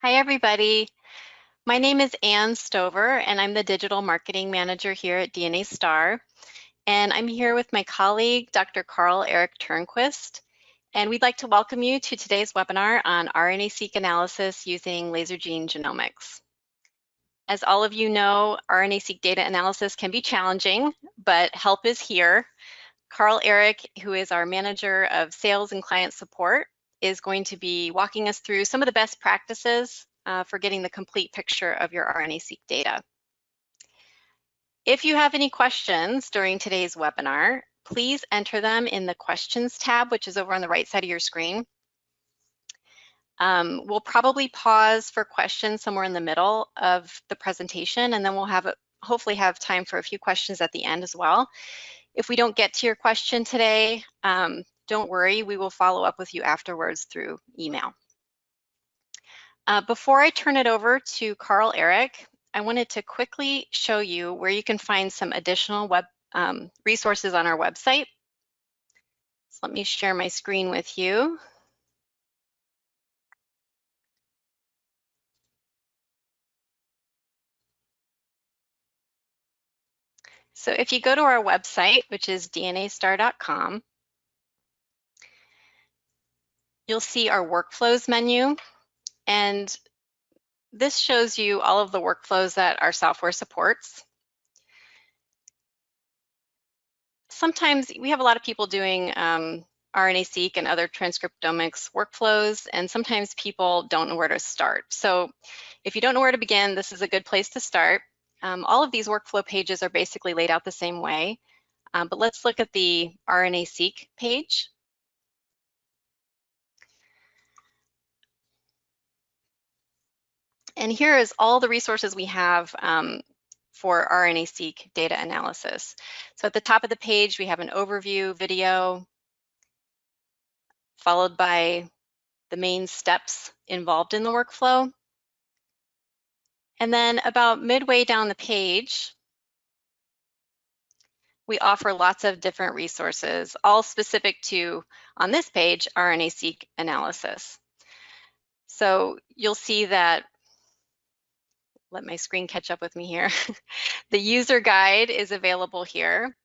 Hi, everybody. My name is Ann Stover, and I'm the Digital Marketing Manager here at DNASTAR. And I'm here with my colleague, Dr. Carl-Erik Tornqvist. And we'd like to welcome you to today's webinar on RNA-Seq analysis using Lasergene Genomics. As all of you know, RNA-Seq data analysis can be challenging, but help is here. Carl-Erik, who is our Manager of Sales and Client Support, is going to be walking us through some of the best practices for getting the complete picture of your RNA-Seq data. If you have any questions during today's webinar, please enter them in the questions tab, which is over on the right side of your screen. We'll probably pause for questions somewhere in the middle of the presentation, and then we'll hopefully have time for a few questions at the end as well. If we don't get to your question today, don't worry, we will follow up with you afterwards through email. Before I turn it over to Carl-Erik, I wanted to quickly show you where you can find some additional web resources on our website. So let me share my screen with you. So if you go to our website, which is DNAStar.com, you'll see our workflows menu. And this shows you all of the workflows that our software supports. Sometimes we have a lot of people doing RNA-Seq and other transcriptomics workflows, and sometimes people don't know where to start. So if you don't know where to begin, this is a good place to start. All of these workflow pages are basically laid out the same way, but let's look at the RNA-Seq page. And here is all the resources we have for RNA-Seq data analysis. So at the top of the page, we have an overview video, followed by the main steps involved in the workflow. And then about midway down the page, we offer lots of different resources, all specific to, on this page, RNA-Seq analysis. So you'll see that, let my screen catch up with me here. The user guide is available here.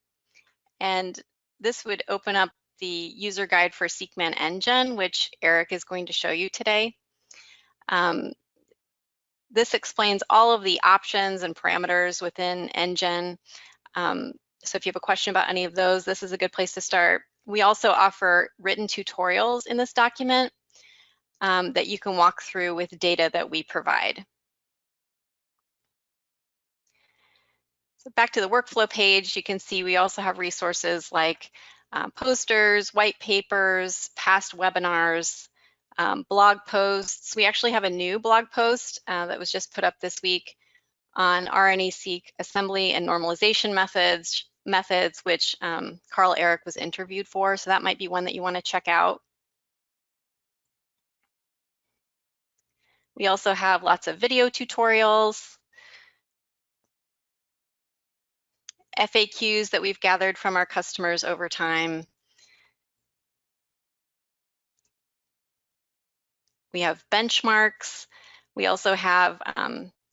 And this would open up the user guide for SeqMan NGen, which Eric is going to show you today. This explains all of the options and parameters within NGen. So if you have a question about any of those, this is a good place to start. We also offer written tutorials in this document that you can walk through with data that we provide. So back to the workflow page, you can see we also have resources like posters, white papers, past webinars, blog posts. We actually have a new blog post that was just put up this week on RNA-Seq assembly and normalization methods, which Carl-Erik was interviewed for. So that might be one that you want to check out. We also have lots of video tutorials, FAQs that we've gathered from our customers over time. We have benchmarks. We also have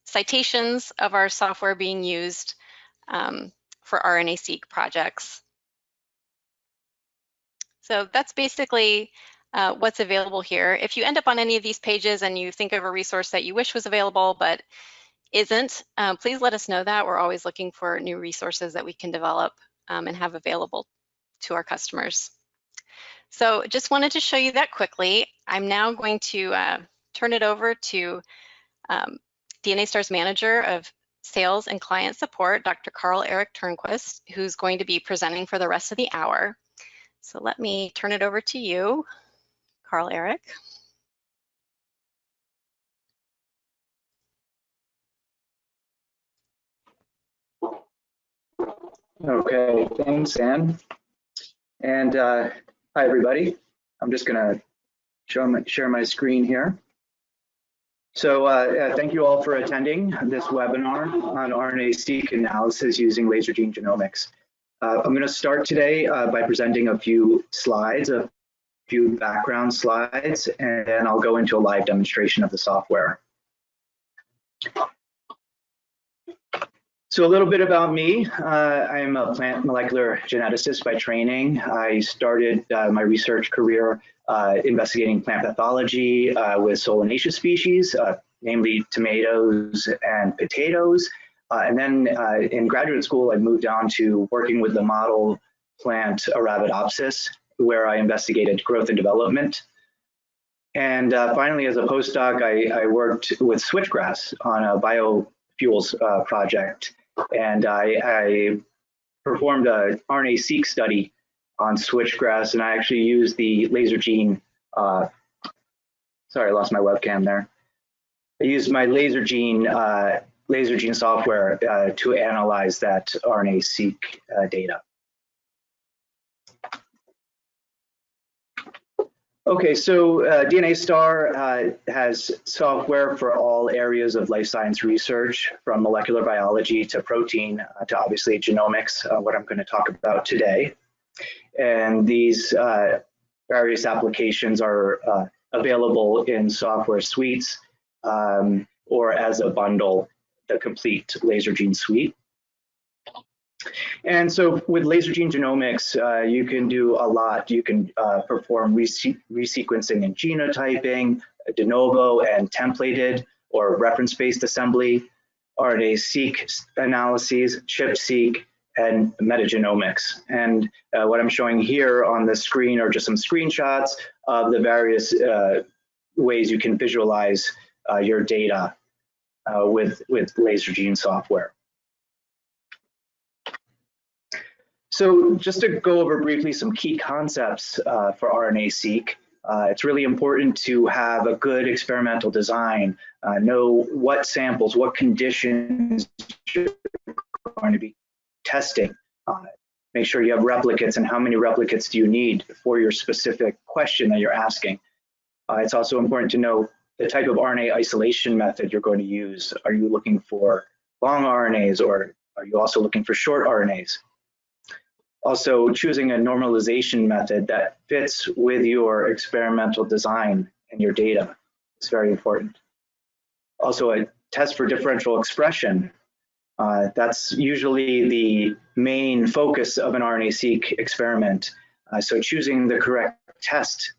citations of our software being used for RNA-Seq projects. So that's basically what's available here. If you end up on any of these pages and you think of a resource that you wish was available but isn't, please let us know that. We're always looking for new resources that we can develop and have available to our customers. So just wanted to show you that quickly. I'm now going to turn it over to DNASTAR's Manager of Sales and Client Support, Dr. Carl-Erik Tornqvist, who's going to be presenting for the rest of the hour. So let me turn it over to you, Carl-Erik. Okay, thanks, Ann. And hi, everybody. I'm just going to share my screen here. So thank you all for attending this webinar on RNA-Seq analysis using Lasergene Genomics. I'm going to start today by presenting a few slides, a few background slides, and then I'll go into a live demonstration of the software. So a little bit about me. I'm a plant molecular geneticist by training. I started my research career investigating plant pathology with solanaceous species, namely tomatoes and potatoes. And then in graduate school, I moved on to working with the model plant Arabidopsis, where I investigated growth and development. And finally, as a postdoc, I worked with switchgrass on a biofuels project. And I performed a RNA-Seq study on switchgrass, and I actually used the Lasergene, sorry, I lost my webcam there. I used my Lasergene software to analyze that RNA-Seq data. Okay, so DNASTAR has software for all areas of life science research, from molecular biology to protein to obviously genomics, what I'm going to talk about today. And these various applications are available in software suites or as a bundle, the complete Lasergene suite. And so with Lasergene Genomics, you can do a lot. You can perform resequencing and genotyping, de novo and templated or reference-based assembly, RNA-Seq analyses, ChIP-seq, and metagenomics. And what I'm showing here on the screen are just some screenshots of the various ways you can visualize your data with Lasergene software. So just to go over briefly some key concepts for RNA-Seq, it's really important to have a good experimental design, know what samples, what conditions you're going to be testing, make sure you have replicates and how many replicates do you need for your specific question that you're asking. It's also important to know the type of RNA isolation method you're going to use. Are you looking for long RNAs or are you also looking for short RNAs? Also, choosing a normalization method that fits with your experimental design and your data is very important. Also, a test for differential expression. That's usually the main focus of an RNA-Seq experiment. So choosing the correct test,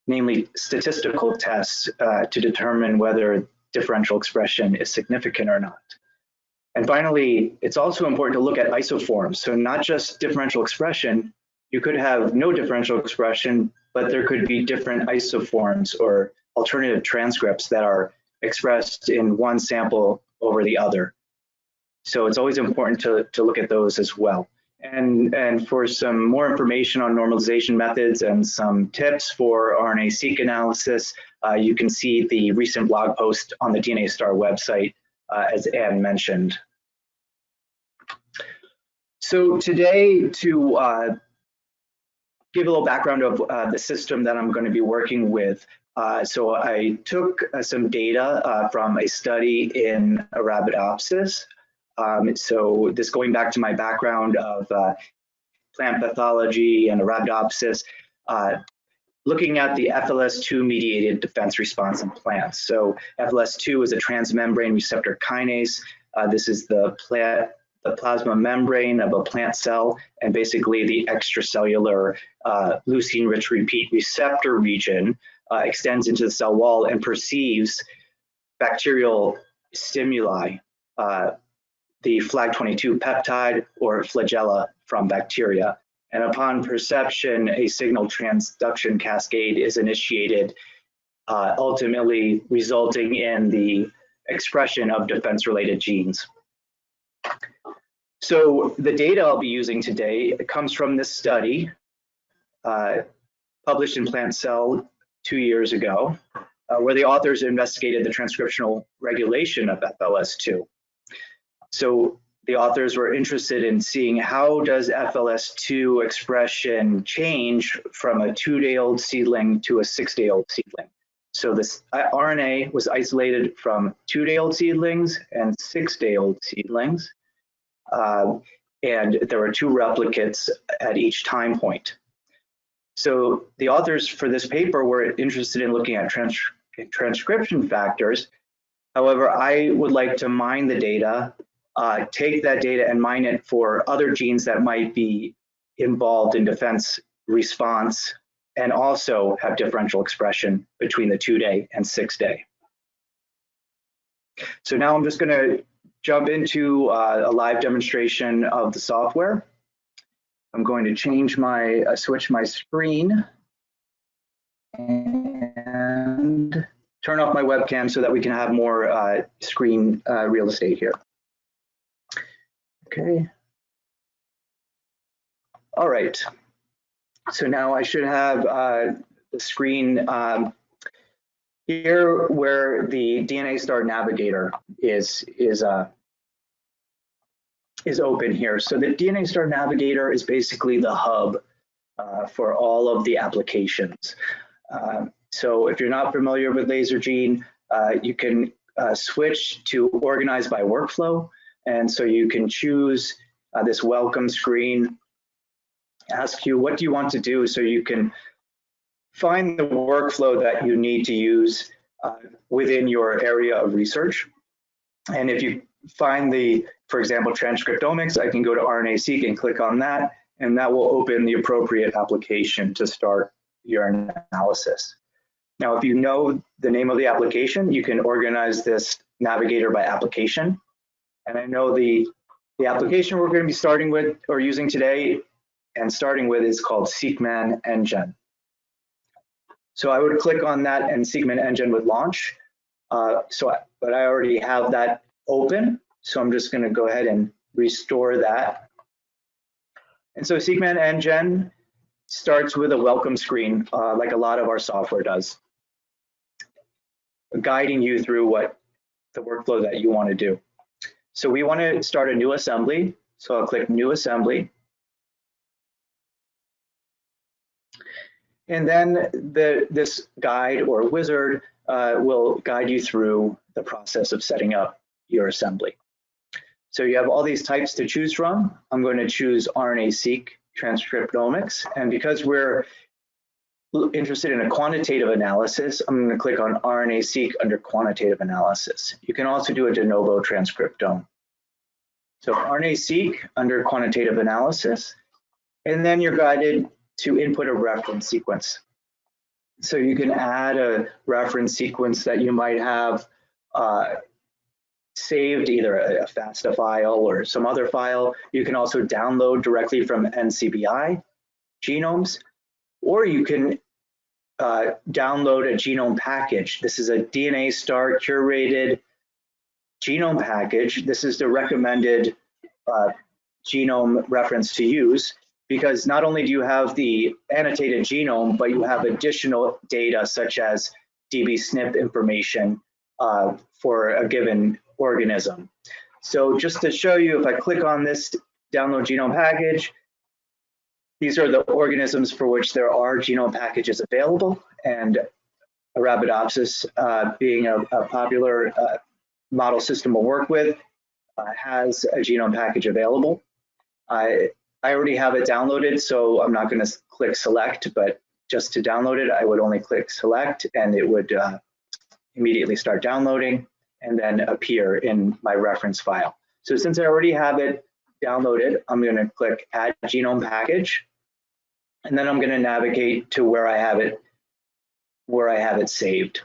namely statistical tests, to determine whether differential expression is significant or not. And finally, it's also important to look at isoforms. So not just differential expression, you could have no differential expression, but there could be different isoforms or alternative transcripts that are expressed in one sample over the other. So it's always important to look at those as well. And for some more information on normalization methods and some tips for RNA-Seq analysis, you can see the recent blog post on the DNASTAR website, as Anne mentioned. So today, to give a little background of the system that I'm going to be working with, so I took some data from a study in Arabidopsis. So this going back to my background of plant pathology and Arabidopsis, looking at the FLS2 mediated defense response in plants. So FLS2 is a transmembrane receptor kinase. This is the plasma membrane of a plant cell, and basically the extracellular leucine-rich repeat receptor region extends into the cell wall and perceives bacterial stimuli, the FLAG22 peptide or flagella from bacteria. And upon perception, a signal transduction cascade is initiated, ultimately resulting in the expression of defense-related genes. So the data I'll be using today comes from this study published in Plant Cell 2 years ago, where the authors investigated the transcriptional regulation of FLS2. So the authors were interested in seeing how does FLS2 expression change from a 2-day-old seedling to a 6-day-old seedling. So this RNA was isolated from 2-day-old seedlings and 6-day-old seedlings. And there were 2 replicates at each time point. So the authors for this paper were interested in looking at transcription factors However, I would like to mine the data, take that data and mine it for other genes that might be involved in defense response and also have differential expression between the 2-day and 6-day. So now I'm just going to jump into a live demonstration of the software. I'm going to change switch my screen and turn off my webcam so that we can have more screen real estate here. Okay. All right. So now I should have the screen here where the DNASTAR navigator is open here. So the DNASTAR navigator is basically the hub for all of the applications. So if you're not familiar with Lasergene, you can switch to organize by workflow. And so you can choose this welcome screen, ask you what do you want to do, so you can find the workflow that you need to use within your area of research. And if you find for example, transcriptomics, I can go to RNA-Seq and click on that, and that will open the appropriate application to start your analysis. Now, if you know the name of the application, you can organize this navigator by application. And I know the application we're going to be starting with or using today and starting with is called SeqMan NGen. So I would click on that and SeqMan NGen would launch. But I already have that open. So I'm just going to go ahead and restore that. And so SeqMan NGen starts with a welcome screen, like a lot of our software does, guiding you through what the workflow that you want to do. So we want to start a new assembly. So I'll click New Assembly. And then this guide or wizard will guide you through the process of setting up your assembly. So you have all these types to choose from. I'm going to choose RNA-Seq transcriptomics. And because we're interested in a quantitative analysis, I'm going to click on RNA-Seq under quantitative analysis. You can also do a de novo transcriptome. So RNA-Seq under quantitative analysis, and then you're guided to input a reference sequence. So you can add a reference sequence that you might have saved, either a FASTA file or some other file. You can also download directly from NCBI genomes, or you can download a genome package. This is a DNASTAR curated genome package. This is the recommended genome reference to use, because not only do you have the annotated genome, but you have additional data such as dbSNP information for a given organism. So just to show you, if I click on this download genome package, these are the organisms for which there are genome packages available, and Arabidopsis, being a popular model system we'll work with, has a genome package available. I already have it downloaded, so I'm not going to click select, but just to download it, I would only click select, and it would immediately start downloading and then appear in my reference file. So since I already have it downloaded, I'm going to click Add Genome Package, and then I'm going to navigate to where I have it saved.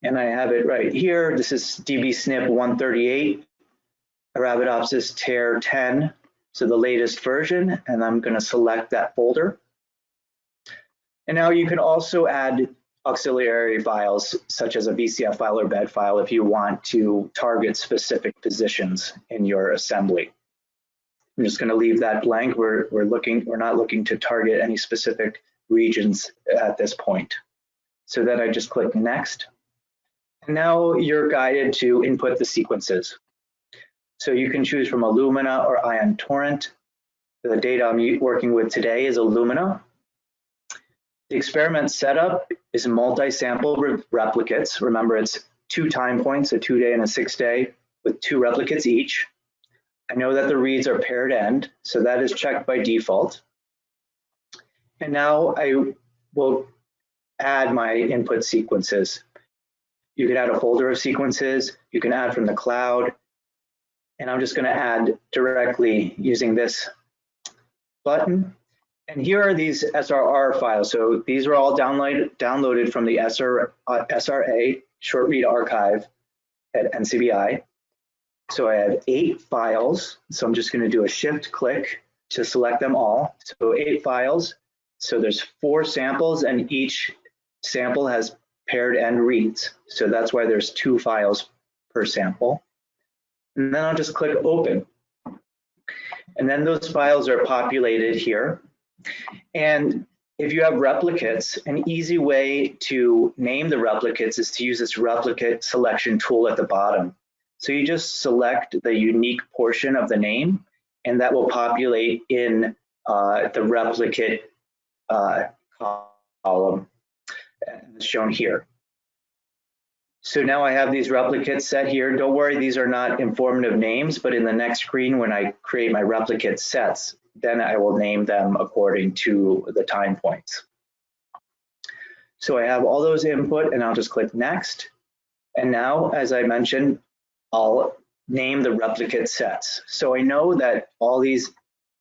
And I have it right here. This is dbSNP 138, Arabidopsis TARE 10, so the latest version, and I'm going to select that folder. And now you can also add auxiliary files such as a VCF file or bed file if you want to target specific positions in your assembly. I'm just going to leave that blank. We're not looking to target any specific regions at this point. So then I just click next. And now you're guided to input the sequences. So you can choose from Illumina or Ion Torrent. The data I'm working with today is Illumina. The experiment setup is multi-sample replicates. Remember, it's 2 time points, a 2-day and a 6-day, with 2 replicates each. I know that the reads are paired end, so that is checked by default. And now I will add my input sequences. You can add a folder of sequences. You can add from the cloud. And I'm just going to add directly using this button. And here are these SRR files. So these are all downloaded from the SRA short read archive at NCBI. So I have 8 files. So I'm just going to do a shift click to select them all. So 8 files. So there's 4 samples, and each sample has paired end reads. So that's why there's 2 files per sample. And then I'll just click open. And then those files are populated here. And if you have replicates, an easy way to name the replicates is to use this replicate selection tool at the bottom. So you just select the unique portion of the name, and that will populate in the replicate column shown here. So now I have these replicates set here. Don't worry, these are not informative names, but in the next screen, when I create my replicate sets, then I will name them according to the time points. So I have all those input, and I'll just click next. And now, as I mentioned, I'll name the replicate sets. So I know that all these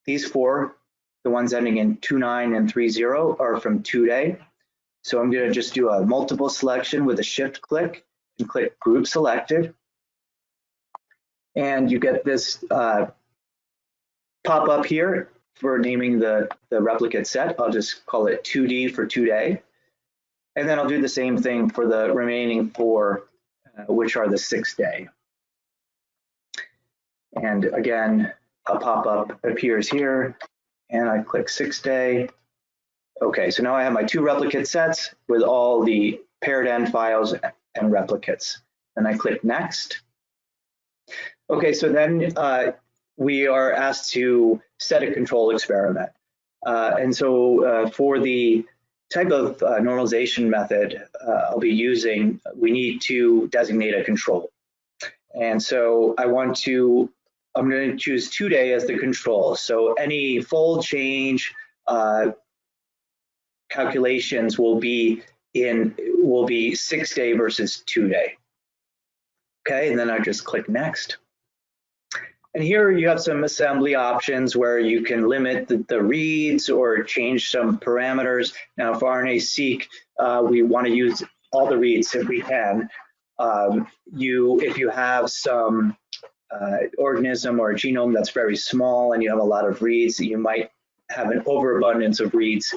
4, the ones ending in 29 and 30, are from today. So I'm going to just do a multiple selection with a shift click and click group selected. And you get this pop up here for naming the replicate set. I'll just call it 2D for today. And then I'll do the same thing for the remaining 4, which are the 6th day. And again, a pop-up appears here, and I click 6th day. Okay, so now I have my 2 replicate sets with all the paired end files and replicates. And I click next. Okay, so then we are asked to set a control experiment. And so for the type of normalization method I'll be using, we need to designate a control. And so I'm going to choose today as the control. So any fold change calculations will be 6 day versus 2 day. Okay, and then I just click next. And here you have some assembly options where you can limit the reads or change some parameters. Now for RNA-Seq, we want to use all the reads if we can. If you have some organism or a genome that's very small and you have a lot of reads, you might have an overabundance of reads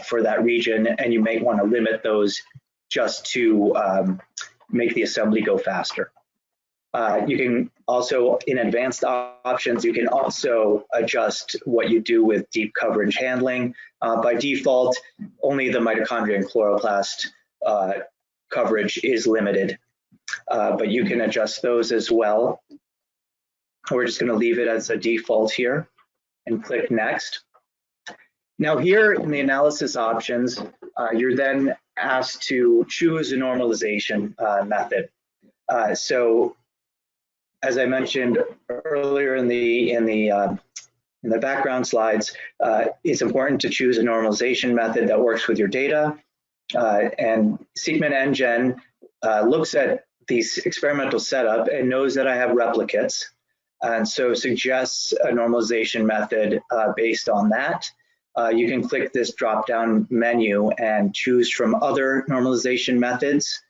for that region, and you may want to limit those just to make the assembly go faster. You can also, in advanced options, you can also adjust what you do with deep coverage handling. By default, only the mitochondria and chloroplast coverage is limited, but you can adjust those as well. We're just going to leave it as a default here and click next. Now here in the analysis options, you're then asked to choose a normalization method. So as I mentioned earlier in the background slides, it's important to choose a normalization method that works with your data. And SeqMan NGen looks at these experimental setup and knows that I have replicates, and so suggests a normalization method based on that. You can click this drop-down menu and choose from other normalization methods.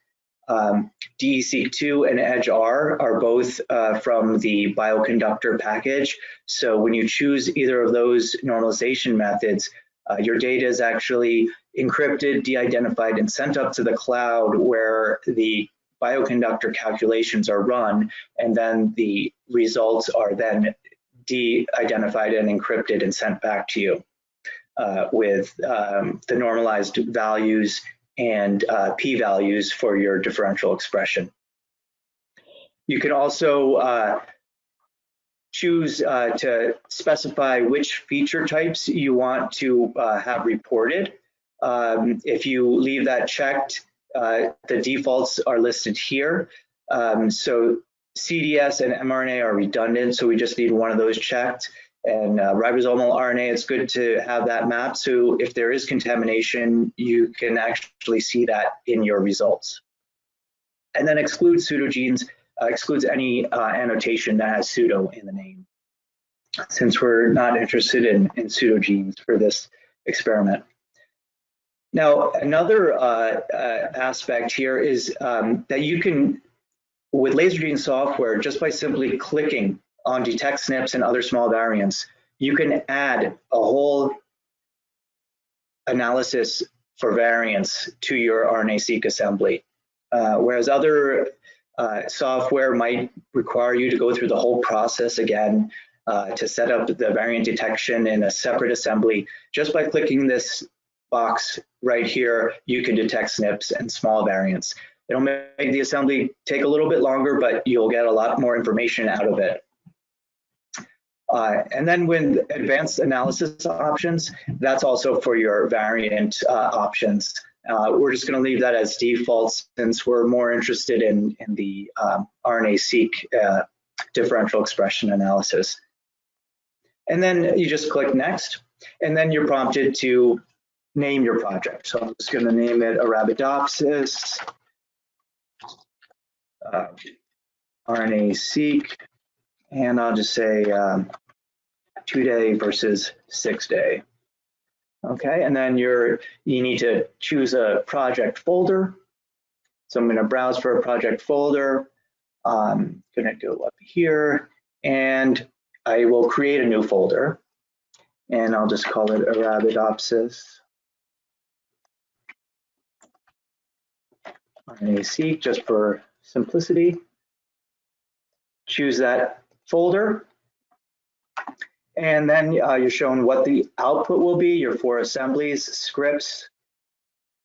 DE-Seq2 and EDGE-R are both from the bioconductor package. So when you choose either of those normalization methods, your data is actually encrypted, de-identified, and sent up to the cloud where the bioconductor calculations are run, and then the results are then de-identified and encrypted and sent back to you with the normalized values and p-values for your differential expression. You can also choose to specify which feature types you want to have reported. If you leave that checked, the defaults are listed here. So CDS and mRNA are redundant, so we just need one of those checked. And ribosomal RNA, it's good to have that mapped, so if there is contamination, you can actually see that in your results. And then exclude pseudogenes, excludes any annotation that has pseudo in the name, since we're not interested in pseudogenes for this experiment. Now, another aspect here is that you can, with Lasergene software, just by simply clicking on detect SNPs and other small variants, you can add a whole analysis for variants to your RNA-Seq assembly. Whereas other software might require you to go through the whole process again to set up the variant detection in a separate assembly. Just by clicking this box right here, you can detect SNPs and small variants. It'll make the assembly take a little bit longer, but you'll get a lot more information out of it. And then with advanced analysis options, that's also for your variant options. We're just going to leave that as default since we're more interested in the RNA-Seq differential expression analysis. And then you just click next, and then you're prompted to name your project. So I'm just going to name it Arabidopsis RNA-Seq, and I'll just say 2-day versus 6-day. Okay, and then you need to choose a project folder. So I'm going to browse for a project folder. I'm going to go up here, and I will create a new folder, and I'll just call it Arabidopsis RNA-Seq just for simplicity. Choose that folder, and then you're shown what the output will be, your 4 assemblies, scripts,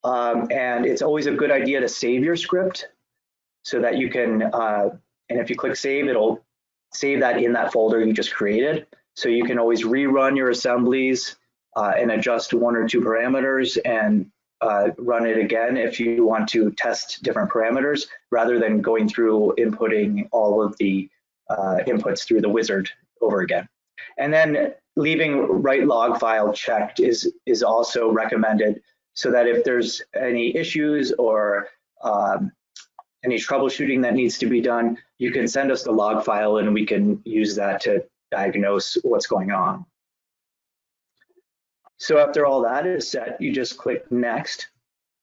and it's always a good idea to save your script so that you can, and if you click save, it'll save that in that folder you just created. So you can always rerun your assemblies and adjust 1 or 2 parameters and run it again if you want to test different parameters, rather than going through inputting all of the inputs through the wizard over again. And then leaving write log file checked is also recommended, so that if there's any issues or any troubleshooting that needs to be done, you can send us the log file and we can use that to diagnose what's going on. So after all that is set, you just click next,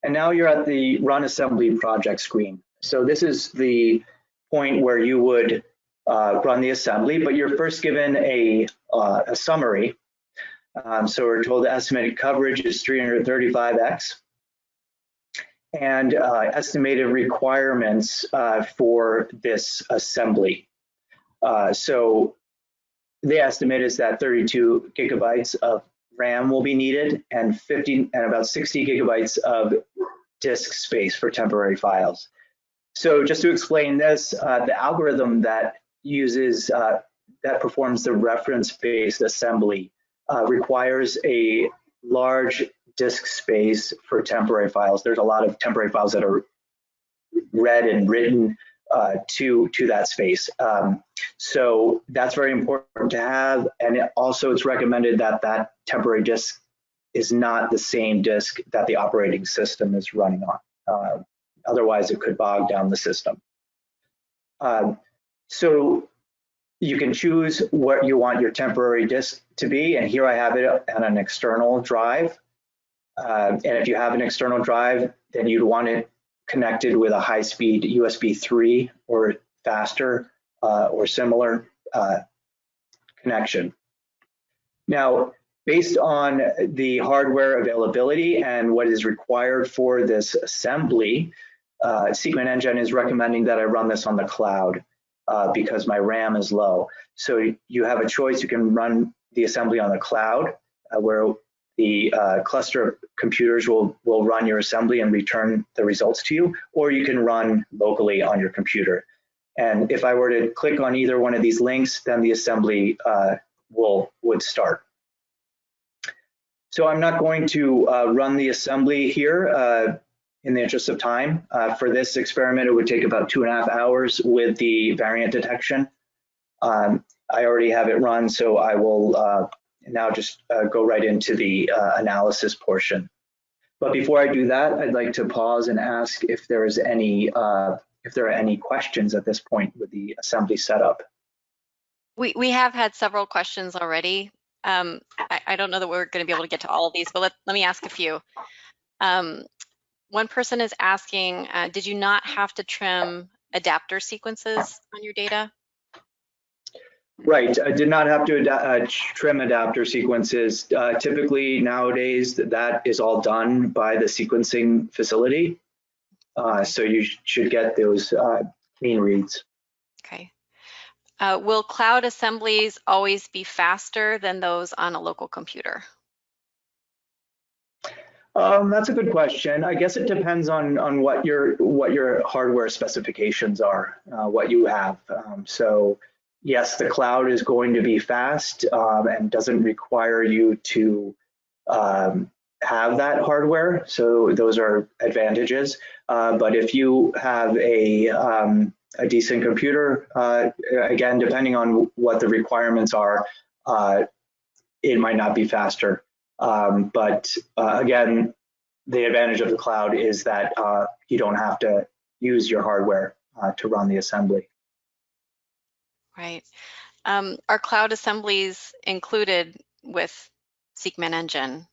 and now you're at the Run Assembly Project screen. So this is the point where you would run the assembly, but you're first given a summary. So we're told the estimated coverage is 335x, and estimated requirements for this assembly. So the estimate is that 32 gigabytes of RAM will be needed, and about 60 gigabytes of disk space for temporary files. So just to explain this, the algorithm that uses that performs the reference-based assembly requires a large disk space for temporary files. There's a lot of temporary files that are read and written to that space. So that's very important to have, and also it's recommended that that temporary disk is not the same disk that the operating system is running on. Otherwise, it could bog down the system. So you can choose what you want your temporary disk to be, and here I have it on an external drive. And if you have an external drive, then you'd want it connected with a high-speed USB 3 or faster or similar connection. Now, based on the hardware availability and what is required for this assembly, SeqMan NGen is recommending that I run this on the cloud because my RAM is low. So you have a choice. You can run the assembly on the cloud where the cluster of computers will run your assembly and return the results to you, or you can run locally on your computer. And if I were to click on either one of these links, then the assembly would start. So I'm not going to run the assembly here in the interest of time. For this experiment, it would take about 2.5 hours with the variant detection. I already have it run, so I will now just go right into the analysis portion. But before I do that, I'd like to pause and ask if there is any if there are any questions at this point with the assembly setup. We have had several questions already. I don't know that we're going to be able to get to all of these, but let me ask a few. One person is asking, did you not have to trim adapter sequences on your data? Right, I did not have to trim adapter sequences. Typically nowadays that is all done by the sequencing facility. Okay. So you should get those clean reads. Okay. Will cloud assemblies always be faster than those on a local computer? That's a good question. I guess it depends on what your hardware specifications are, what you have. So yes, the cloud is going to be fast and doesn't require you to have that hardware. So those are advantages. But if you have a decent computer, again, depending on what the requirements are, it might not be faster. But again, the advantage of the cloud is that you don't have to use your hardware to run the assembly. Right. Are cloud assemblies included with SeqMan NGen?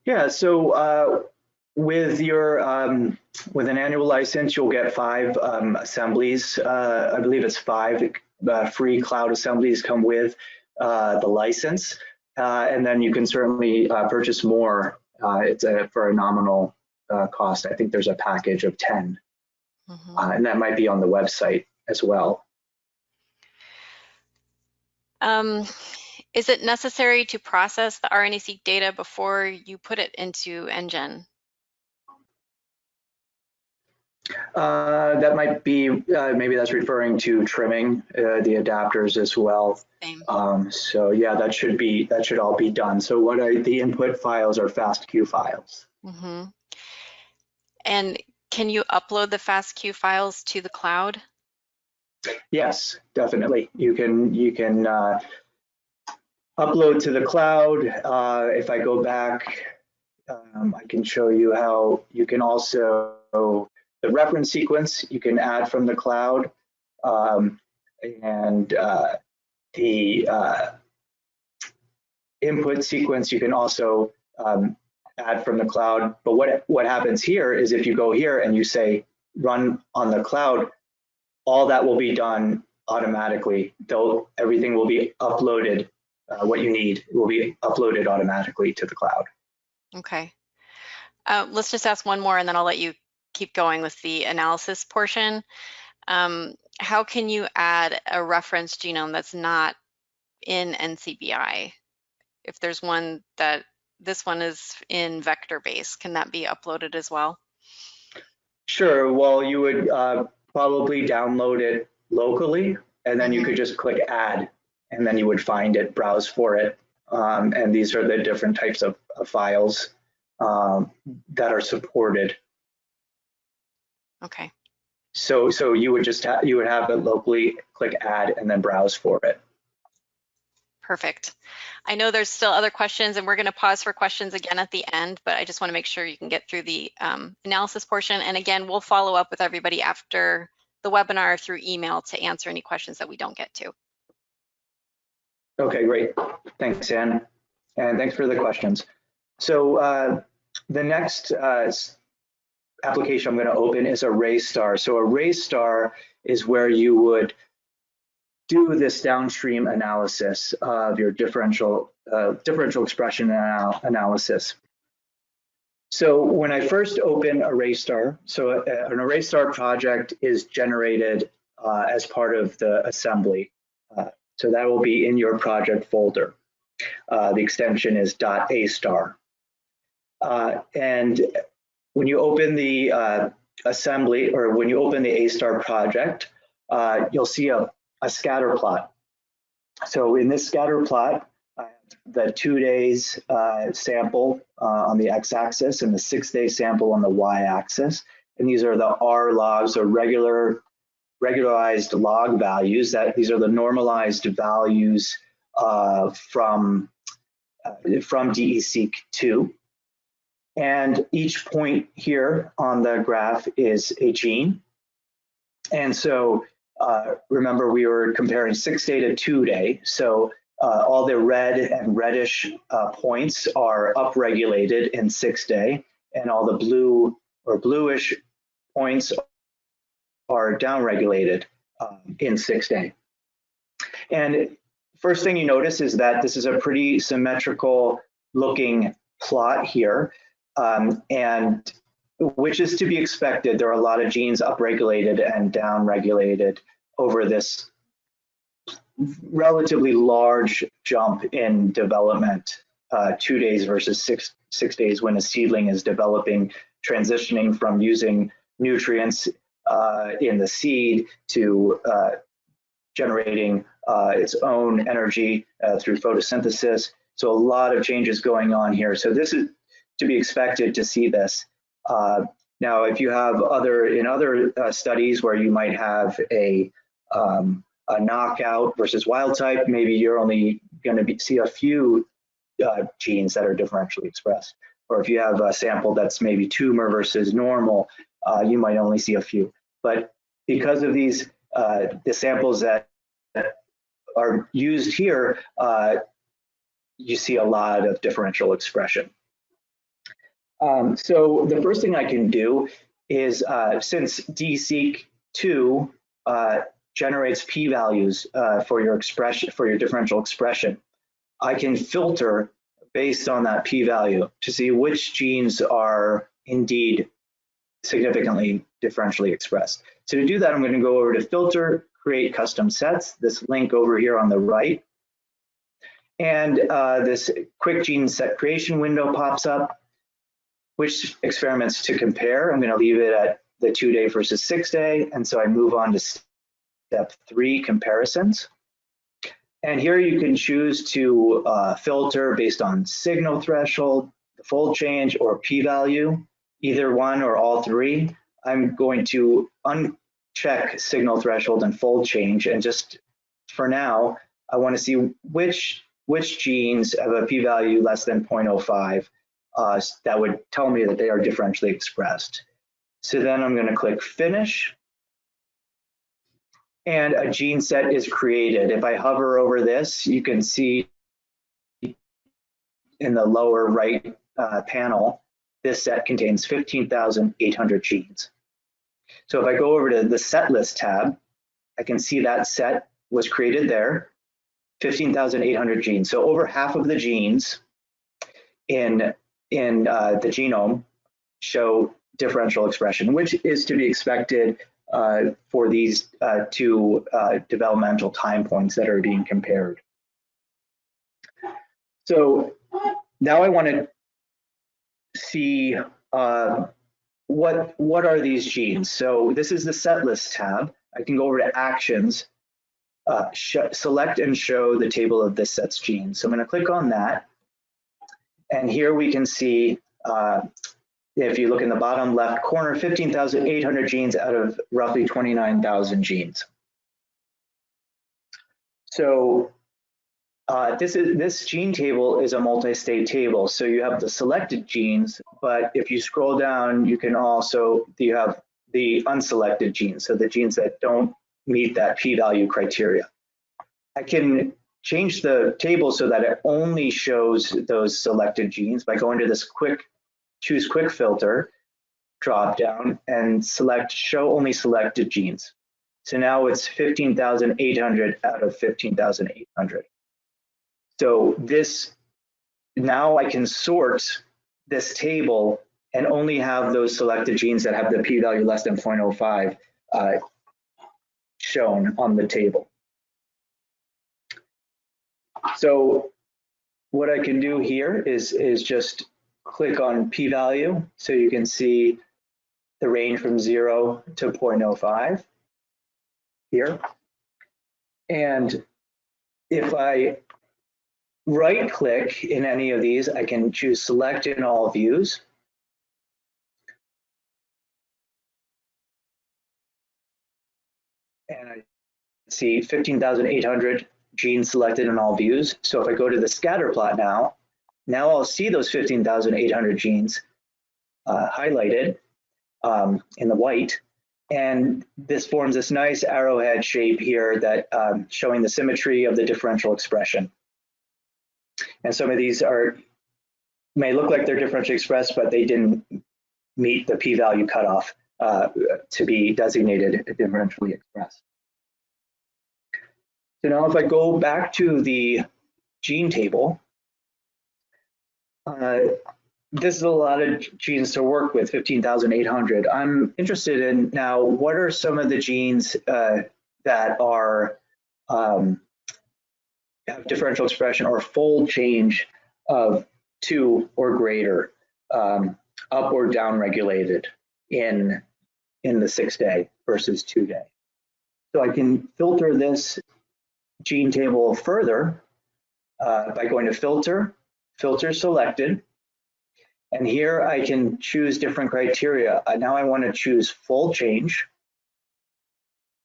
Yeah, so with your with an annual license, you'll get 5 assemblies. I believe it's 5 free cloud assemblies come with the license. And then you can certainly purchase more. It's for a nominal cost. I think there's a package of 10, and that might be on the website as well. Is it necessary to process the RNA-Seq data before you put it into NGen? That might be, maybe that's referring to trimming the adapters as well. Same. So yeah, that should all be done. So what are the input files are FASTQ files. And can you upload the FASTQ files to the cloud? Yes, definitely. You can upload to the cloud. If I go back, I can show you how you can also, the reference sequence you can add from the cloud, and the input sequence you can also add from the cloud. But what happens here is if you go here and you say run on the cloud, all that will be done automatically. Everything will be uploaded. What you need will be uploaded automatically to the cloud. Okay. Let's just ask one more and then I'll let you keep going with the analysis portion. How can you add a reference genome that's not in NCBI? If there's one that, this one is in vector base, can that be uploaded as well? Sure, well, you would probably download it locally, and then you could just click add, and then you would find it, browse for it. And these are the different types of files that are supported. Okay. So you would just you would have it locally, click add, and then browse for it. Perfect. I know there's still other questions and we're going to pause for questions again at the end, but I just want to make sure you can get through the analysis portion. And again, we'll follow up with everybody after the webinar through email to answer any questions that we don't get to. Okay, great. Thanks, Anne. And thanks for the questions. So the next application I'm going to open is ArrayStar. So ArrayStar is where you would do this downstream analysis of your differential expression analysis. So when I first open ArrayStar, so an ArrayStar project is generated as part of the assembly. So that will be in your project folder. The extension is .astar. And when you open the assembly, or when you open the AStar project, you'll see a scatter plot. So in this scatter plot, the 2 days sample on the x-axis and the 6-day sample on the y-axis. And these are the R logs, or regularized log values. These are the normalized values from DNSTAR. And each point here on the graph is a gene. And so remember, we were comparing 6-day to 2-day. So all the red and reddish points are upregulated in 6-day, and all the blue or bluish points are downregulated in 6-day. And first thing you notice is that this is a pretty symmetrical looking plot here, and which is to be expected. There are a lot of genes upregulated and downregulated over this relatively large jump in development, 2 days versus six days when a seedling is developing, transitioning from using nutrients in the seed to generating its own energy through photosynthesis. So a lot of changes going on here. So this is to be expected to see this. Now, if you have other studies where you might have a knockout versus wild type, maybe you're only going to see a few genes that are differentially expressed. Or if you have a sample that's maybe tumor versus normal, you might only see a few. But because of these, the samples that are used here, you see a lot of differential expression. So the first thing I can do is, since DSeq2 generates p-values for your expression, for your differential expression, I can filter based on that p-value to see which genes are indeed significantly differentially expressed. So to do that, I'm going to go over to Filter, Create Custom Sets, this link over here on the right. And this quick gene set creation window pops up. Which experiments to compare? I'm going to leave it at the 2-day versus 6-day. And so I move on to step 3, comparisons. And here you can choose to filter based on signal threshold, the fold change, or p-value, either one or all three. I'm going to uncheck signal threshold and fold change. And just for now, I want to see which genes have a p-value less than 0.05. That would tell me that they are differentially expressed. So then I'm going to click Finish, and a gene set is created. If I hover over this, you can see in the lower right panel, this set contains 15,800 genes. So if I go over to the Set List tab, I can see that set was created there, 15,800 genes. So over half of the genes in the genome show differential expression, which is to be expected for these two developmental time points that are being compared. So now I want to see what are these genes. So this is the Set List tab. I can go over to Actions, select and show the table of this set's genes. So I'm going to click on that. And here we can see, if you look in the bottom left corner, 15,800 genes out of roughly 29,000 genes. So this gene table is a multi-state table. So you have the selected genes, but if you scroll down, you can also, you have the unselected genes, so the genes that don't meet that p-value criteria. I can change the table so that it only shows those selected genes by going to this choose quick filter drop down and select show only selected genes. So now it's 15,800 out of 15,800. So now I can sort this table and only have those selected genes that have the p-value less than 0.05 shown on the table. So what I can do here is just click on p-value so you can see the range from 0 to 0.05 here. And if I right click in any of these, I can choose select in all views. And I see 15,800 genes selected in all views. So if I go to the scatter plot now I'll see those 15,800 genes highlighted in the white, And this forms this nice arrowhead shape here that showing the symmetry of the differential expression. And some of these may look like they're differentially expressed, but they didn't meet the p-value cutoff to be designated differentially expressed. So now if I go back to the gene table, this is a lot of genes to work with, 15,800. I'm interested in now, what are some of the genes that are have differential expression or fold change of 2 or greater, up or down regulated in the 6-day versus 2-day. So I can filter this gene table further by going to filter selected. And here I can choose different criteria. Now I want to choose fold change.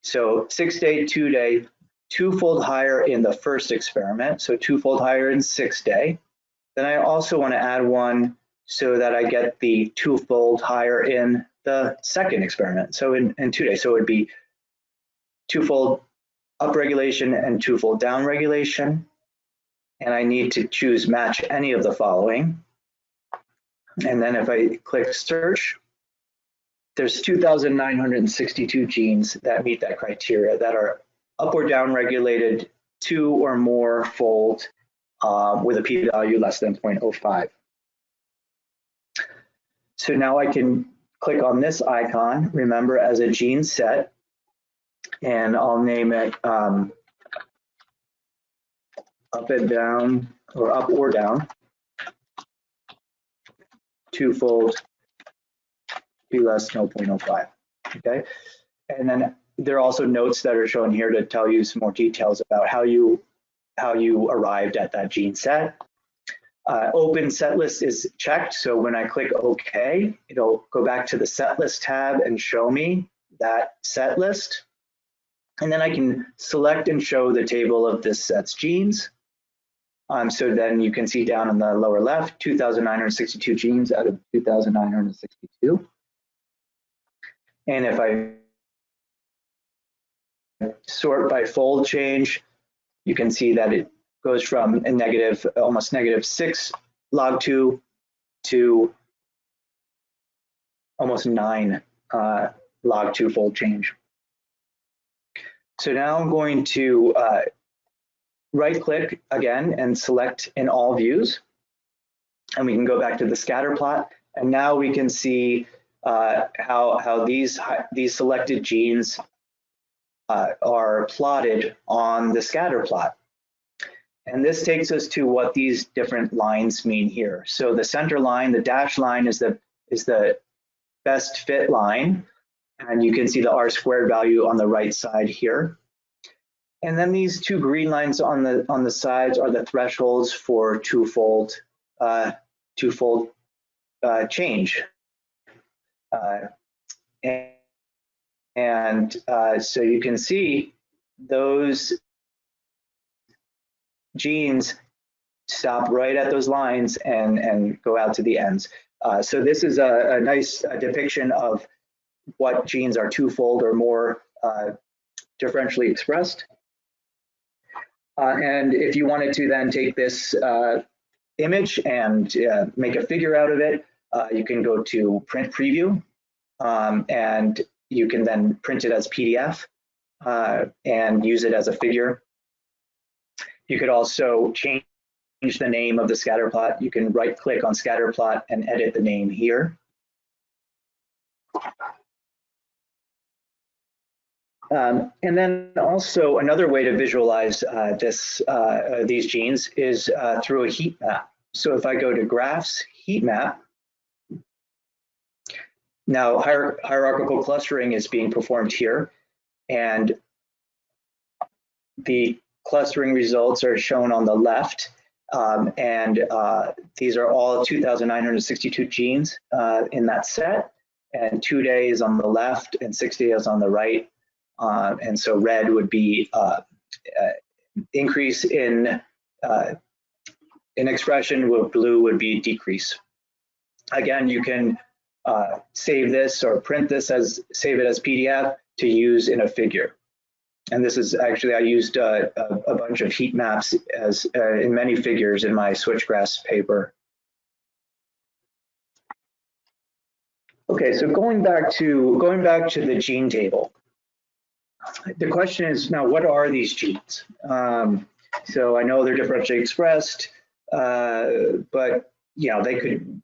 So 6-day, 2-day, 2-fold higher in the first experiment, so 2-fold higher in 6-day. Then I also want to add one so that I get the 2-fold higher in the second experiment, so in 2-day. So it would be 2-fold up regulation and 2-fold down regulation. And I need to choose match any of the following. And then if I click search, there's 2,962 genes that meet that criteria that are up or down regulated 2 or more fold with a p-value less than 0.05. So now I can click on this icon, remember, as a gene set, and I'll name it up and down, or up or down, 2-fold, p less than 0.05. Okay, and then there are also notes that are shown here to tell you some more details about how you arrived at that gene set. Open set list is checked, so when I click OK, it'll go back to the set list tab and show me that set list. And then I can select and show the table of this set's genes. So then you can see down in the lower left, 2,962 genes out of 2,962. And if I sort by fold change, you can see that it goes from a negative, almost -6 log 2 to almost 9 log 2 fold change. So now I'm going to right click again and select in all views. And we can go back to the scatter plot. And now we can see how these selected genes are plotted on the scatter plot. And this takes us to what these different lines mean here. So the center line, the dashed line, is the best fit line. And you can see the R² value on the right side here. And then these 2 green lines on the sides are the thresholds for 2-fold change. So you can see those genes stop right at those lines and go out to the ends. So this is a nice depiction of what genes are 2-fold or more differentially expressed. And if you wanted to then take this image and make a figure out of it, you can go to print preview, and you can then print it as PDF and use it as a figure. You could also change the name of the scatter plot. You can right click on scatter plot and edit the name here. And then also another way to visualize these genes is through a heat map. So if I go to Graphs, Heat Map, now hierarchical clustering is being performed here, and the clustering results are shown on the left, these are all 2,962 genes in that set, and 2-day is on the left and 6-day is on the right. And so red would be increase in expression, while blue would be decrease. Again, you can save this or print this as, save it as PDF to use in a figure. And this is actually, I used a bunch of heat maps as in many figures in my switchgrass paper. Okay, so going back to the gene table. The question is now, what are these genes? So I know they're differentially expressed, but they could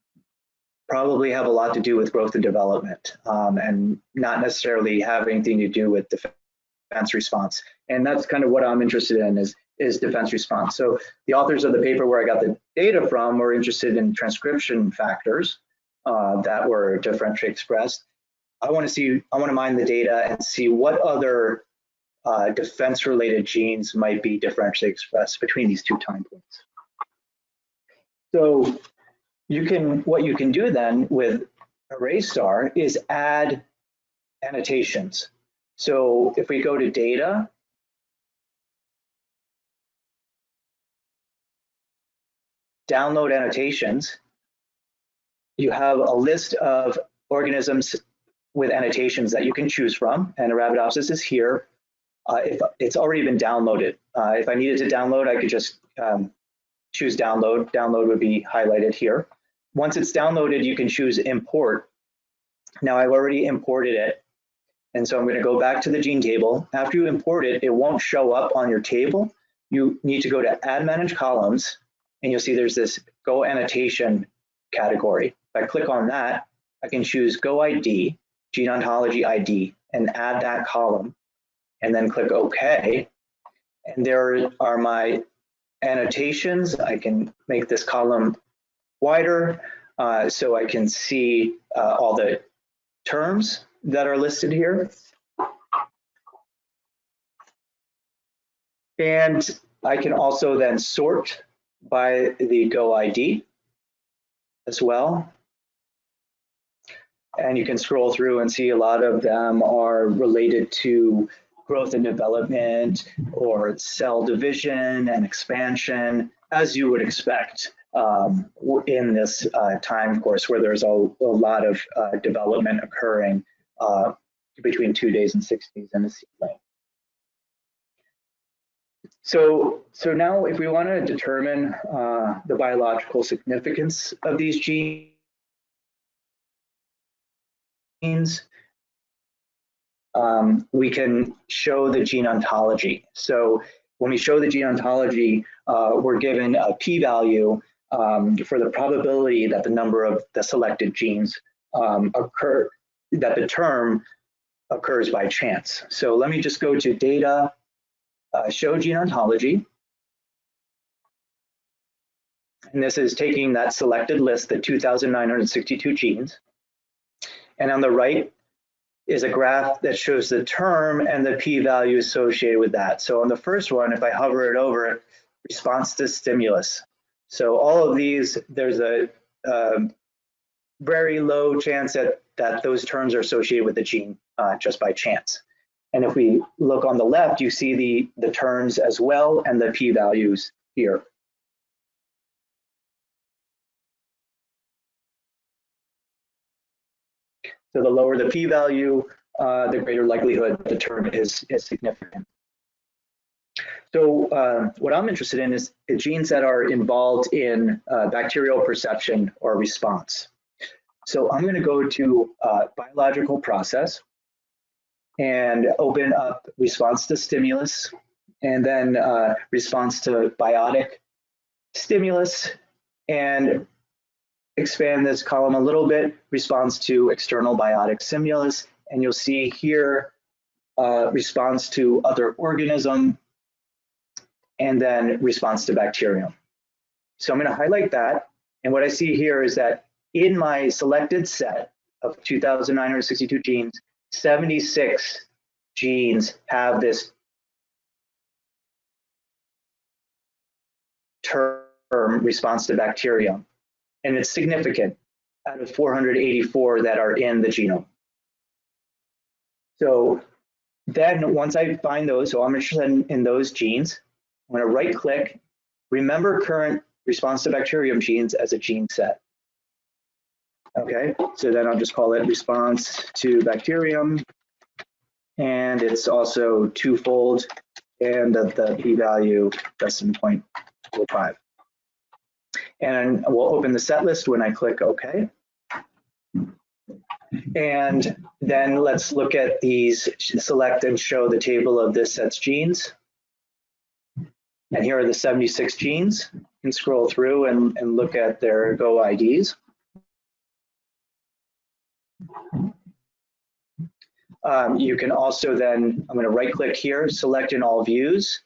probably have a lot to do with growth and development, and not necessarily have anything to do with defense response. And that's kind of what I'm interested in is defense response. So the authors of the paper where I got the data from were interested in transcription factors that were differentially expressed. I want to mine the data and see what other defense-related genes might be differentially expressed between these two time points. So what you can do then with ArrayStar is add annotations. So if we go to data, download annotations, you have a list of organisms with annotations that you can choose from, and Arabidopsis is here. If it's already been downloaded, if I needed to download, I could just choose download. Download would be highlighted here. Once it's downloaded, you can choose import. Now I've already imported it, and so I'm going to go back to the gene table. After you import it, it won't show up on your table. You need to go to Add Manage Columns, and you'll see there's this Go Annotation category. If I click on that, I can choose Go ID, Gene Ontology ID, and add that column, and then click OK. And there are my annotations. I can make this column wider so I can see all the terms that are listed here. And I can also then sort by the Go ID as well. And you can scroll through and see a lot of them are related to growth and development or cell division and expansion, as you would expect in this time course where there's a lot of development occurring between 2 days and 6 days in the seedling. So now if we want to determine the biological significance of these genes, we can show the gene ontology. So when we show the gene ontology, we're given a p-value for the probability that the number of the selected genes that the term occurs by chance. So let me just go to data, show gene ontology. And this is taking that selected list, the 2,962 genes. And on the right is a graph that shows the term and the p-value associated with that. So on the first one, if I hover it over, response to stimulus. So all of these, there's a very low chance that those terms are associated with the gene just by chance. And if we look on the left, you see the terms as well and the p-values here. So the lower the p-value, the greater likelihood the term is significant. So what I'm interested in is genes that are involved in bacterial perception or response. So I'm going to go to biological process and open up response to stimulus, and then response to biotic stimulus, and expand this column a little bit, response to external biotic stimulus, and you'll see here response to other organism, and then response to bacterium. So I'm going to highlight that, and what I see here is that in my selected set of 2,962 genes, 76 genes have this term response to bacterium. And it's significant out of 484 that are in the genome. So then once I find those, so I'm interested in those genes, I'm going to right click, remember current response to bacterium genes as a gene set. Okay, so then I'll just call it response to bacterium. And it's also twofold, and the p-value less than 0.05. And we'll open the set list when I click OK. And then let's look at these, select and show the table of this set's genes. And here are the 76 genes. You can scroll through and look at their Go IDs. You can also then, I'm going to right click here, select in all views,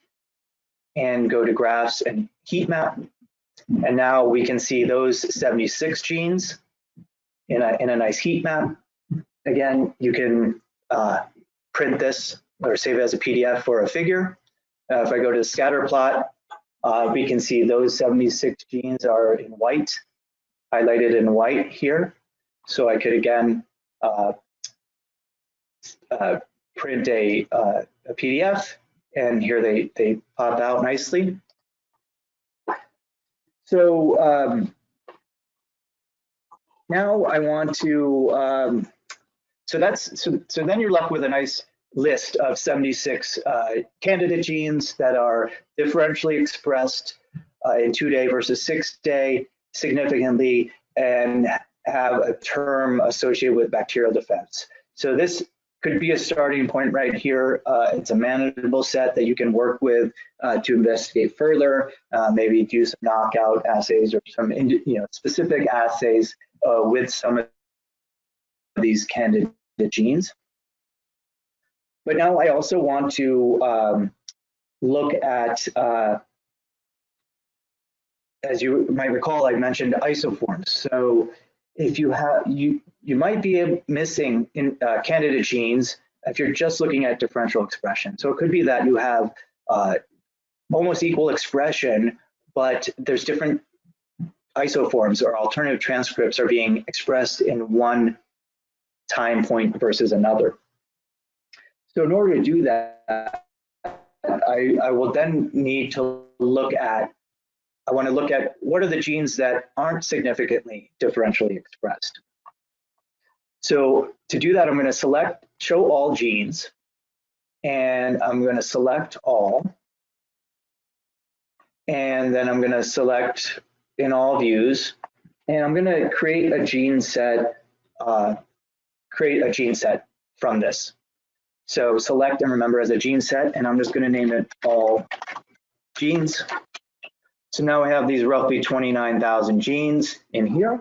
and go to graphs and heat map. And now we can see those 76 genes in a nice heat map. Again, you can print this or save it as a PDF or a figure. If I go to the scatter plot, we can see those 76 genes are in white, highlighted in white here. So I could again print a PDF, and here they pop out nicely. So now I want to, so then you're left with a nice list of 76 candidate genes that are differentially expressed in 2-day versus 6-day significantly and have a term associated with bacterial defense. So this could be a starting point right here. It's a manageable set that you can work with to investigate further, maybe do some knockout assays or some specific assays with some of these candidate genes. But now I also want to look at, as you might recall, I mentioned isoforms. So if you have, you might be missing in candidate genes if you're just looking at differential expression. So it could be that you have almost equal expression, but there's different isoforms or alternative transcripts are being expressed in one time point versus another. So in order to do that, I will then need to look at, I want to look at what are the genes that aren't significantly differentially expressed. So to do that, I'm going to select show all genes, and I'm going to select all, and then I'm going to select in all views, and I'm going to create a gene set, from this. So select and remember as a gene set, and I'm just going to name it all genes. So now I have these roughly 29,000 genes in here.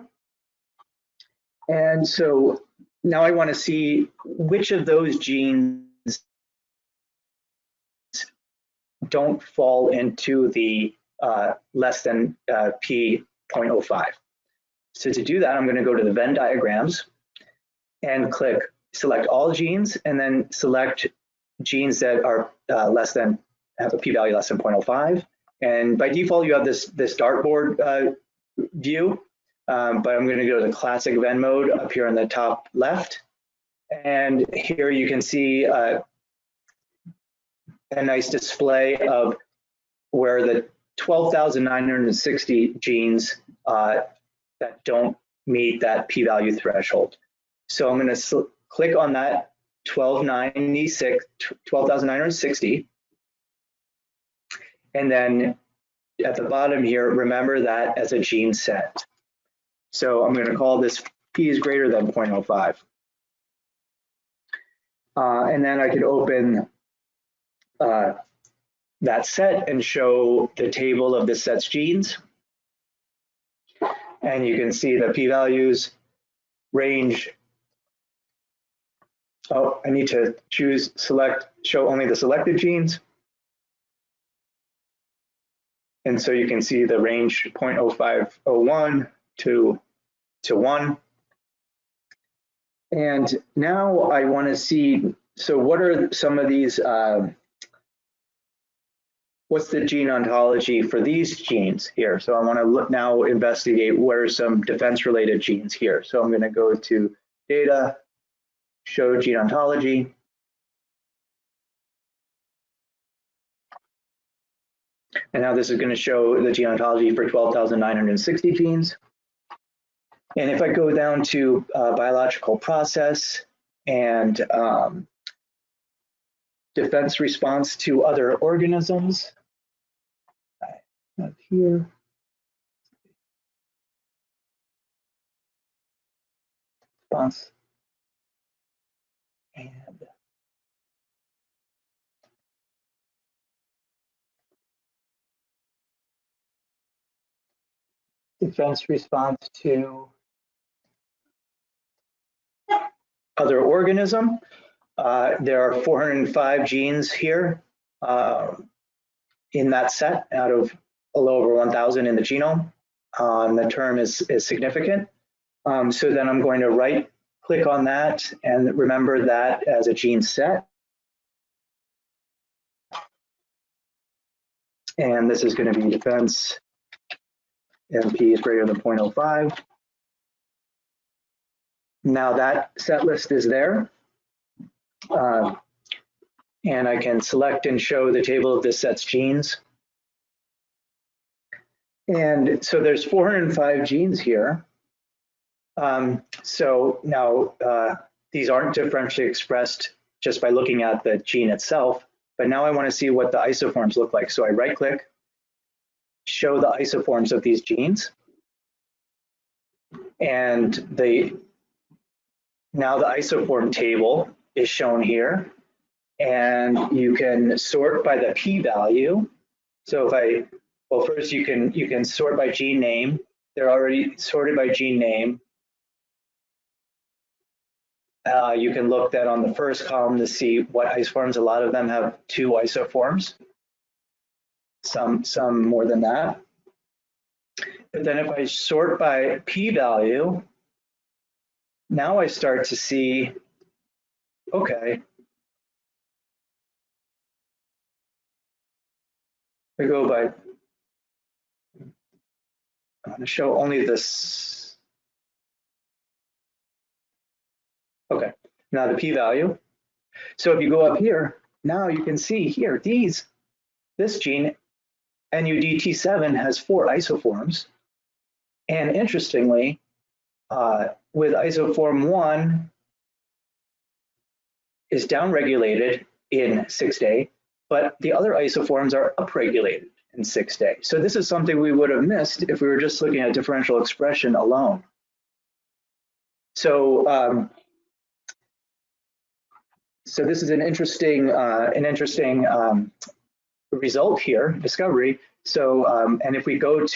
And so now I want to see which of those genes don't fall into the less than p.05. So to do that, I'm going to go to the Venn diagrams and click select all genes, and then select genes that are have a p-value less than 0.05. And by default, you have this dartboard view, but I'm going to go to the classic Venn mode up here on the top left. And here you can see a nice display of where the 12,960 genes that don't meet that p-value threshold. So I'm going to click on that 12,960. And then at the bottom here, remember that as a gene set. So I'm going to call this p is greater than 0.05. And then I could open that set and show the table of the set's genes. And you can see the p-values range. Oh, I need to choose select, show only the selected genes. And so you can see the range 0.0501 to 1. And now I want to see, so what are some of these, what's the gene ontology for these genes here? So I want to look now, investigate what are some defense related genes here. So I'm going to go to data, show gene ontology. And now this is going to show the gene ontology for 12,960 genes. And if I go down to biological process and defense response to other organisms, I have here. Response and defense response to other organism. There are 405 genes here in that set out of a little over 1,000 in the genome. The term is significant. So then I'm going to right click on that and remember that as a gene set. And this is going to be defense MP is greater than 0.05. Now that set list is there. And I can select and show the table of this set's genes. And so there's 405 genes here. So now these aren't differentially expressed just by looking at the gene itself, but now I want to see what the isoforms look like. So I right click, show the isoforms of these genes. And now the isoform table is shown here. And you can sort by the p-value. So well, first you can sort by gene name. They're already sorted by gene name. You can look that on the first column to see what isoforms. A lot of them have 2 isoforms. Some more than that. But then if I sort by p-value, now I start to see, okay, we go by, I'm going to show only this. Okay, now the p-value. So if you go up here, now you can see here, this gene, NUDT7, has 4 isoforms. And interestingly, with isoform 1 is downregulated in 6-day, but the other isoforms are upregulated in 6-day. So this is something we would have missed if we were just looking at differential expression alone. So, so this is an interesting result here, discovery. So, and if we were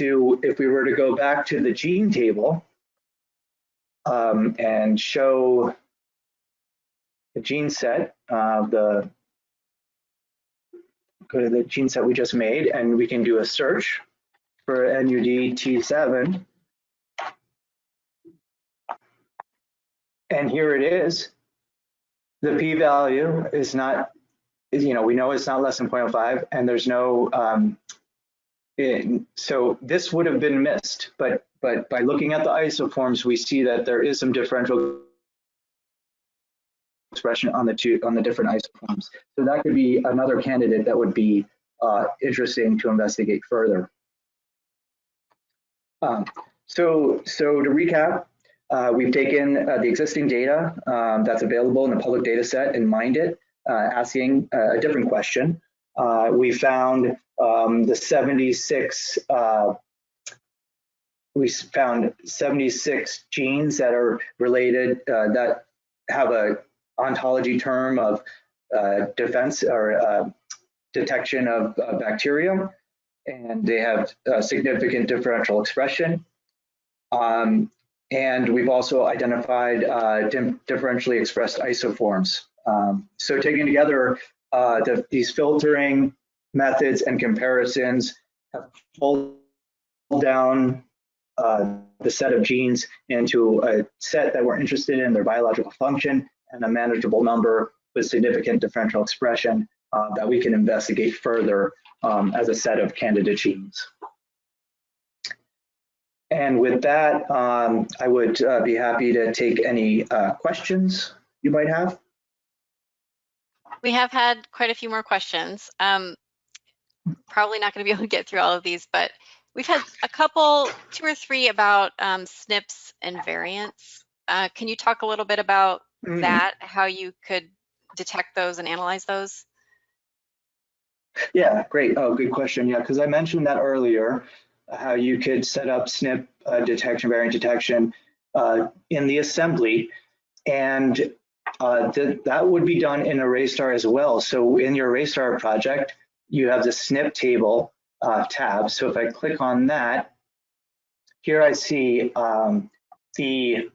to go back to the gene table and show the gene set, go to the gene set we just made, and we can do a search for NUDT7. And here it is. The p-value is not, we know it's not less than 0.05, and there's no, so this would have been missed, but by looking at the isoforms, we see that there is some differential expression on the different isoforms. So that could be another candidate that would be interesting to investigate further. So to recap, we've taken the existing data that's available in the public data set and mined it, asking a different question. We found the 76 genes that are related, that have a ontology term of defense or detection of bacteria, and they have significant differential expression. And we've also identified differentially expressed isoforms. So taken together, these filtering methods and comparisons have pulled down the set of genes into a set that we're interested in, their biological function, and a manageable number with significant differential expression that we can investigate further as a set of candidate genes. And with that, I would be happy to take any questions you might have. We have had quite a few more questions. Probably not going to be able to get through all of these, but We've had a couple, 2 or 3 about SNPs and variants. Can you talk a little bit about that, how you could detect those and analyze those? Yeah, great. Oh, good question. Yeah, because I mentioned that earlier, how you could set up SNP detection, variant detection in the assembly, and that would be done in ArrayStar as well. So in your ArrayStar project, you have the SNP table tab. So if I click on that, here I see the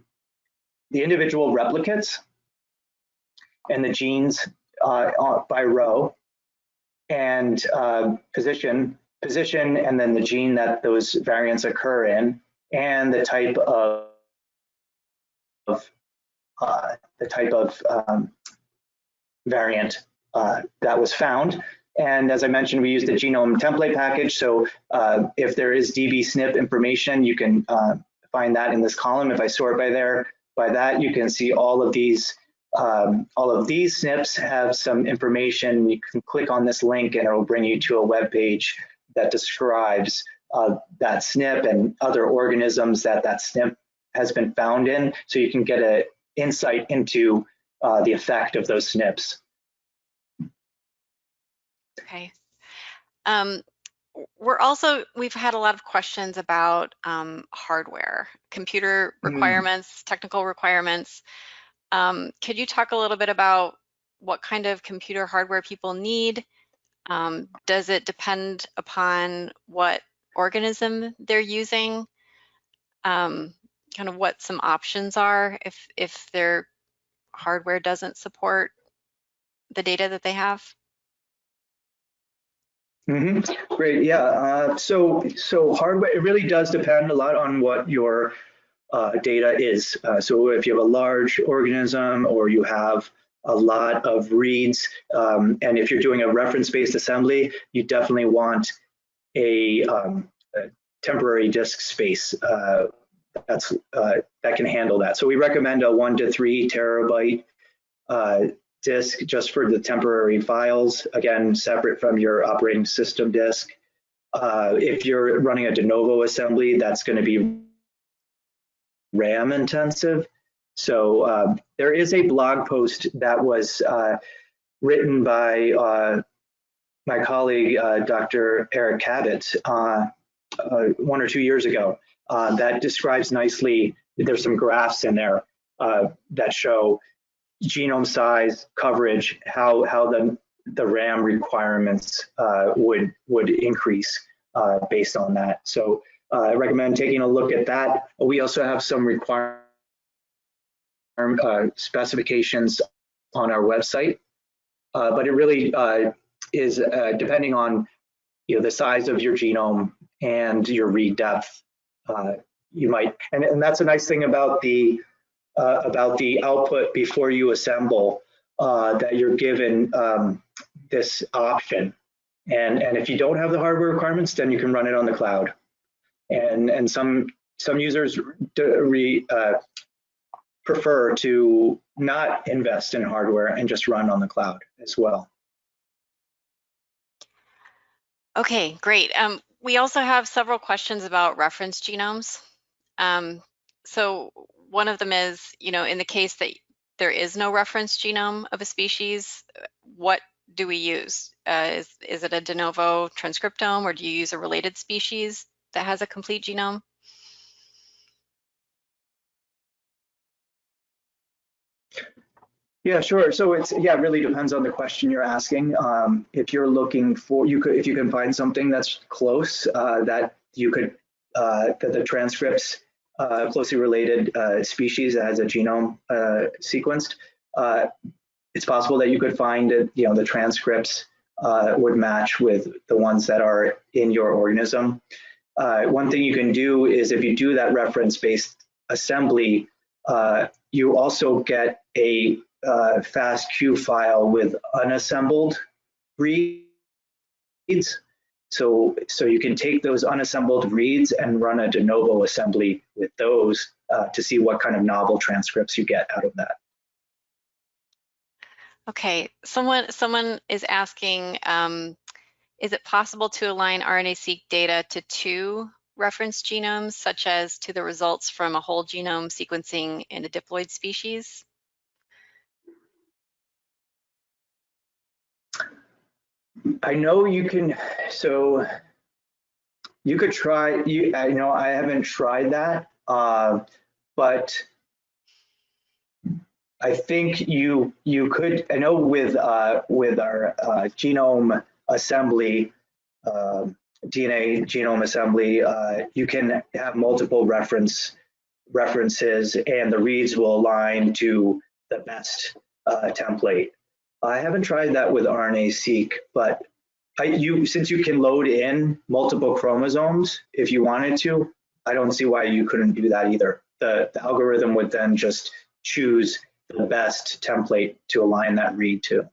individual replicates and the genes by row, and position, and then the gene that those variants occur in, and the type of variant that was found. And as I mentioned, we use the genome template package. So if there is dbSNP information, you can find that in this column. If I sort by that, you can see all of these SNPs have some information. You can click on this link and it will bring you to a web page that describes that SNP and other organisms that SNP has been found in. So you can get an insight into the effect of those SNPs. Okay. We've had a lot of questions about hardware, computer requirements, technical requirements. Could you talk a little bit about what kind of computer hardware people need? Does it depend upon what organism they're using? Kind of what some options are if their hardware doesn't support the data that they have? Great, yeah. So hardware, it really does depend a lot on what your data is. So if you have a large organism or you have a lot of reads, and if you're doing a reference-based assembly, you definitely want a temporary disk space that can handle that. So we recommend a 1 to 3 terabyte disk just for the temporary files, again, separate from your operating system disk. If you're running a de novo assembly, that's going to be RAM intensive. So there is a blog post that was written by my colleague, Dr. Eric Cabot, 1 or 2 years ago that describes nicely, there's some graphs in there that show genome size, coverage, how the RAM requirements would increase based on that. So I recommend taking a look at that. We also have some specifications on our website, but it really is depending on the size of your genome and your read depth. You might, and that's a nice thing about the output before you assemble, that you're given this option. And if you don't have the hardware requirements, then you can run it on the cloud. And some users prefer to not invest in hardware and just run on the cloud as well. Okay, great. We also have several questions about reference genomes. So one of them is, in the case that there is no reference genome of a species, what do we use? Is it a de novo transcriptome, or do you use a related species that has a complete genome? Yeah, sure. So it really depends on the question you're asking. If you're looking for, if you can find something that's close, that you could, that the transcripts closely related species that has a genome sequenced, it's possible that you could find the transcripts would match with the ones that are in your organism. One thing you can do is, if you do that reference-based assembly, you also get a FASTQ file with unassembled reads. So you can take those unassembled reads and run a de novo assembly with those to see what kind of novel transcripts you get out of that. Okay, someone is asking, Is it possible to align RNA-Seq data to 2 reference genomes, such as to the results from a whole genome sequencing in a diploid species? I know you can, so you could try, I know I haven't tried that, but I think you could, I know with our genome assembly, DNA genome assembly, you can have multiple references and the reads will align to the best template. I haven't tried that with RNA-Seq, but since you can load in multiple chromosomes if you wanted to, I don't see why you couldn't do that either. The algorithm would then just choose the best template to align that read to.